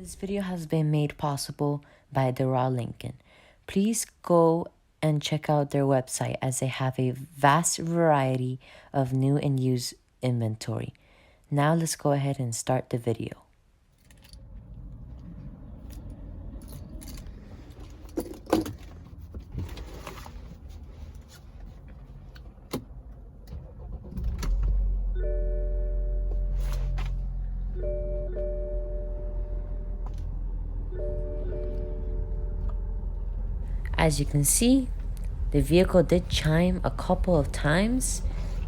This video has been made possible by the Raw Lincoln. Please go and check out their website as they have a vast variety of new and used inventory. Now let's go ahead and start the video. As you can see, the vehicle did chime a couple of times,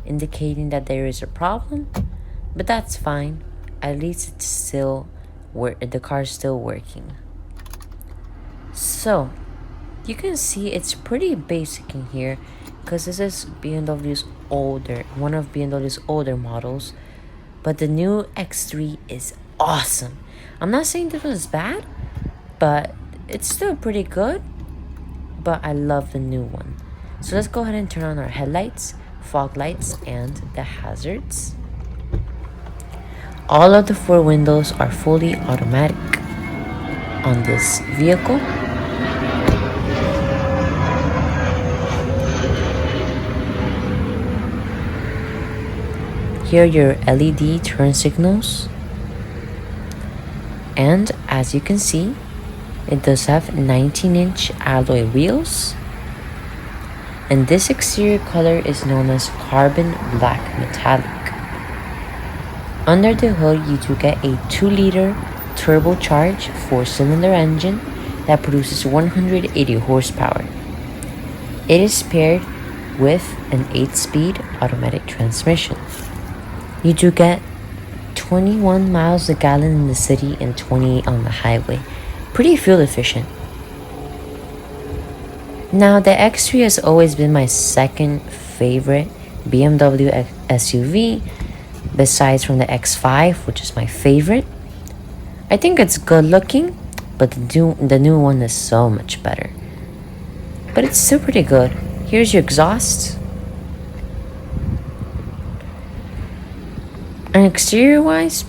indicating that there is a problem, but that's fine. At least it's still the car's still working. So you can see it's pretty basic in here because this is one of BMW's older models, but the new X3 is awesome. I'm not saying this was bad, but it's still pretty good. But I love the new one. So let's go ahead and turn on our headlights, fog lights, and the hazards. All of the 4 windows are fully automatic on this vehicle. Here are your LED turn signals. And as you can see, it does have 19-inch alloy wheels. And this exterior color is known as carbon black metallic. Under the hood, you do get a 2-liter turbocharged 4-cylinder engine that produces 180 horsepower. It is paired with an 8-speed automatic transmission. You do get 21 miles a gallon in the city and 28 on the highway. Pretty fuel efficient. Now, the X3 has always been my second favorite BMW SUV, besides from the X5, which is my favorite. I think it's good looking, but the new one is so much better. But it's still pretty good. Here's your exhaust. And exterior-wise,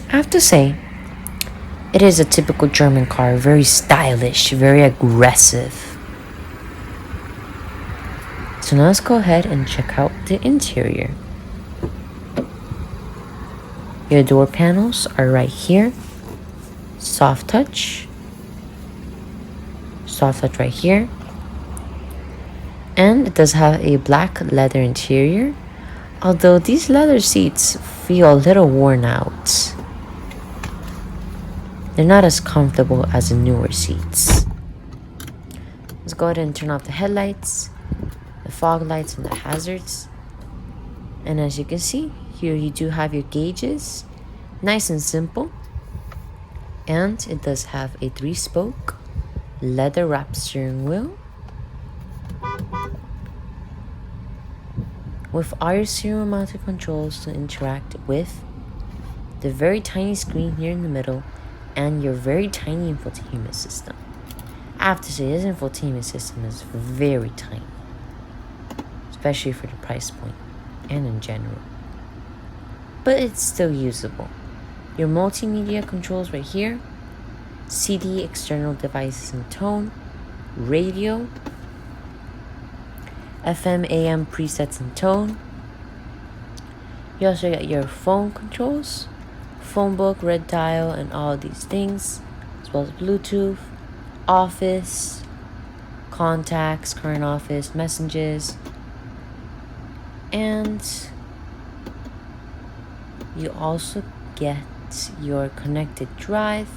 I have to say, it is a typical German car, very stylish, very aggressive. So now let's go ahead and check out the interior. Your door panels are right here. Soft touch right here. And it does have a black leather interior, although these leather seats feel a little worn out. They're not as comfortable as the newer seats. Let's go ahead and turn off the headlights, the fog lights, and the hazards. And as you can see, here you do have your gauges. Nice and simple. And it does have a 3-spoke leather wrapped steering wheel with all your serial mounted controls to interact with the very tiny screen here in the middle and your very tiny infotainment system. I have to say, this infotainment system is very tiny, especially for the price point and in general. But it's still usable. Your multimedia controls right here, CD, external devices and tone, radio, FM, AM presets and tone. You also get your phone controls, phone book, red dial, and all of these things, as well as Bluetooth, office, contacts, current office, messages, and you also get your connected drive,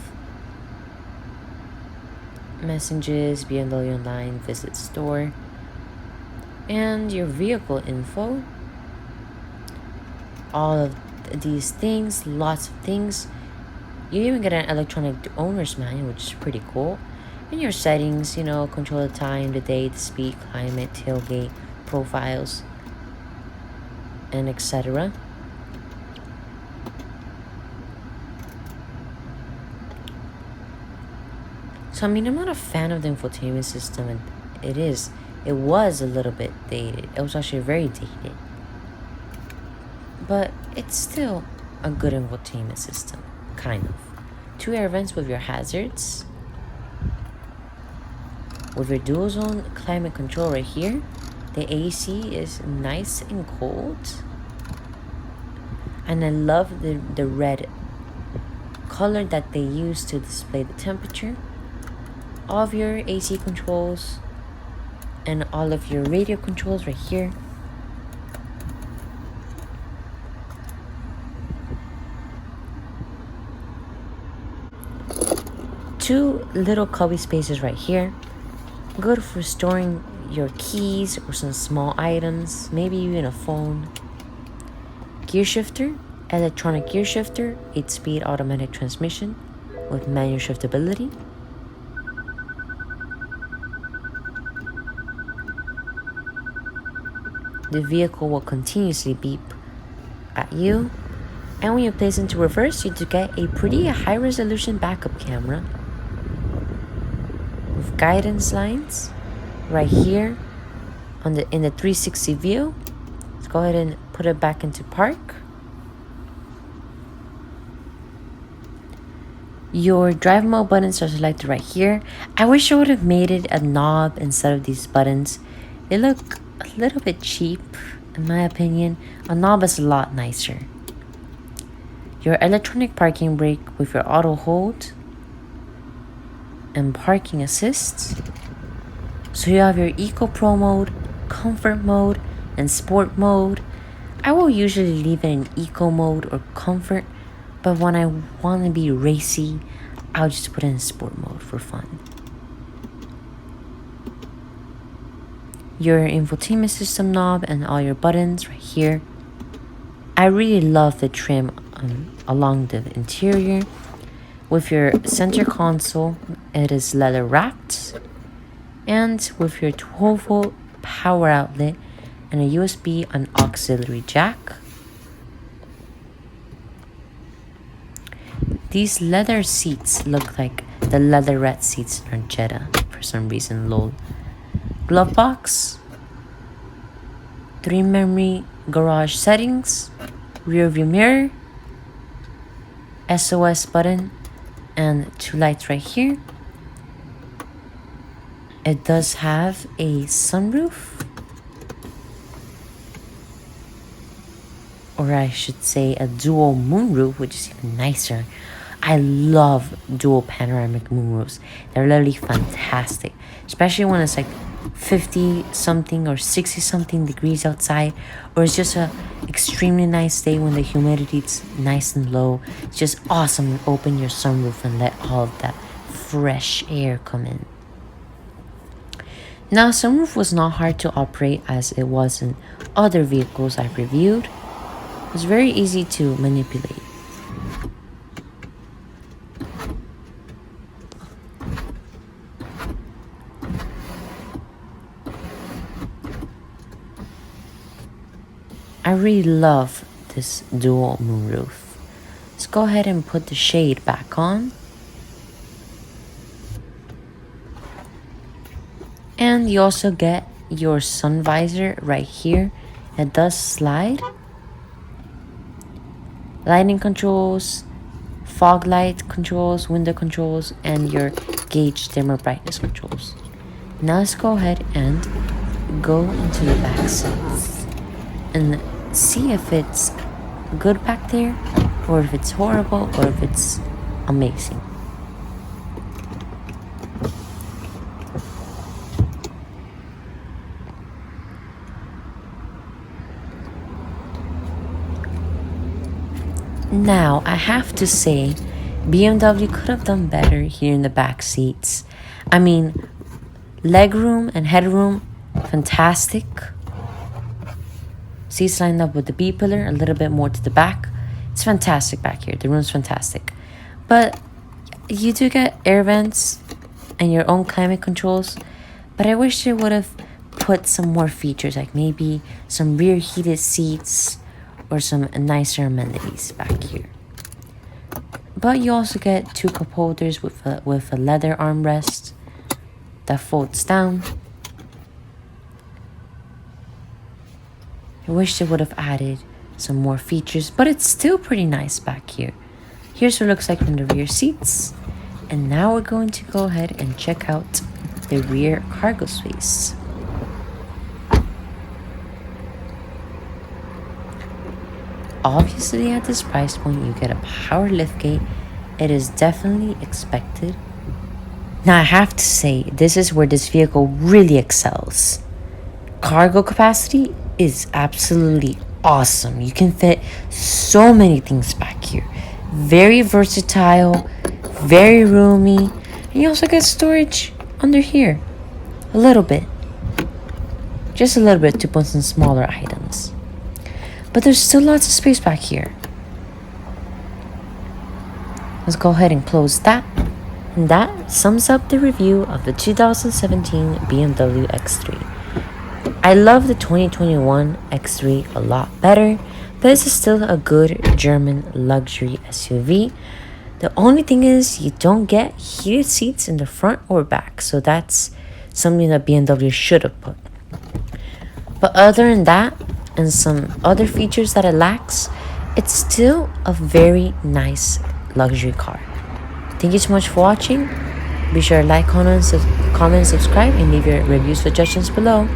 messages, BMW Online, visit store, and your vehicle info. All of these things, lots of things. You even get an electronic owner's manual, which is pretty cool. And your settings, control the time, the date, the speed, climate, tailgate, profiles, and etc. So I'm not a fan of the infotainment system, and it was a little bit dated. It was actually very dated. But it's still a good infotainment system, kind of. 2 air vents with your hazards, with your dual zone climate control right here. The AC is nice and cold, and I love the red color that they use to display the temperature. All of your AC controls and all of your radio controls right here. Two little cubby spaces right here, good for storing your keys or some small items, maybe even a phone. Gear shifter, electronic gear shifter, 8-speed automatic transmission with manual shiftability. The vehicle will continuously beep at you, and when you place into reverse, you do get a pretty high resolution backup camera with guidance lines right here in the 360 view. Let's go ahead and put it back into park. Your drive mode buttons are selected right here. I wish I would have made it a knob instead of these buttons. They look a little bit cheap in my opinion. A knob is a lot nicer. Your electronic parking brake with your auto hold and parking assist. So you have your Eco Pro mode, comfort mode, and sport mode. I will usually leave it in eco mode or comfort, but when I want to be racy, I'll just put it in sport mode for fun. Your infotainment system knob and all your buttons right here. I really love the trim along the interior. With your center console, it is leather wrapped, and with your 12-volt power outlet and a USB and auxiliary jack. These leather seats look like the leatherette seats in our Jetta for some reason, lol. Glove box, 3 memory garage settings, rear view mirror, SOS button, and 2 lights right here. It does have a sunroof, or I should say a dual moonroof, which is even nicer. I love dual panoramic moonroofs. They're literally fantastic, especially when it's like 50 something or 60 something degrees outside, or it's just a extremely nice day when the humidity's nice and low. It's just awesome to open your sunroof and let all of that fresh air come in. Now, sunroof was not hard to operate as it was in other vehicles I've reviewed. It was very easy to manipulate. I really love this dual moonroof. Let's go ahead and put the shade back on. And you also get your sun visor right here. It does slide. Lighting controls, fog light controls, window controls, and your gauge dimmer brightness controls. Now let's go ahead and go into the back seats and see if it's good back there, or if it's horrible, or if it's amazing. Now, I have to say, BMW could have done better here in the back seats. I mean, legroom and headroom, fantastic. Seats lined up with the B pillar, a little bit more to the back. It's fantastic back here. The room's fantastic. But you do get air vents and your own climate controls. But I wish they would have put some more features, like maybe some rear heated seats or some nicer amenities back here. But you also get 2 cup holders with a leather armrest that folds down. I wish they would have added some more features, but it's still pretty nice back here. Here's what it looks like from the rear seats. And now we're going to go ahead and check out the rear cargo space. Obviously, at this price point, you get a power liftgate. It is definitely expected. Now, I have to say, this is where this vehicle really excels. Cargo capacity is absolutely awesome. You can fit so many things back here. Very versatile, very roomy, and you also get storage under here. A little bit. Just a little bit to put some smaller items. But there's still lots of space back here. Let's go ahead and close that. And that sums up the review of the 2017 BMW X3. I love the 2021 X3 a lot better, but this is still a good German luxury SUV. The only thing is you don't get heated seats in the front or back, so that's something that BMW should have put. But other than that, and some other features that it lacks, it's still a very nice luxury car. Thank you so much for watching. Be sure to like, comment, subscribe, and leave your review suggestions below.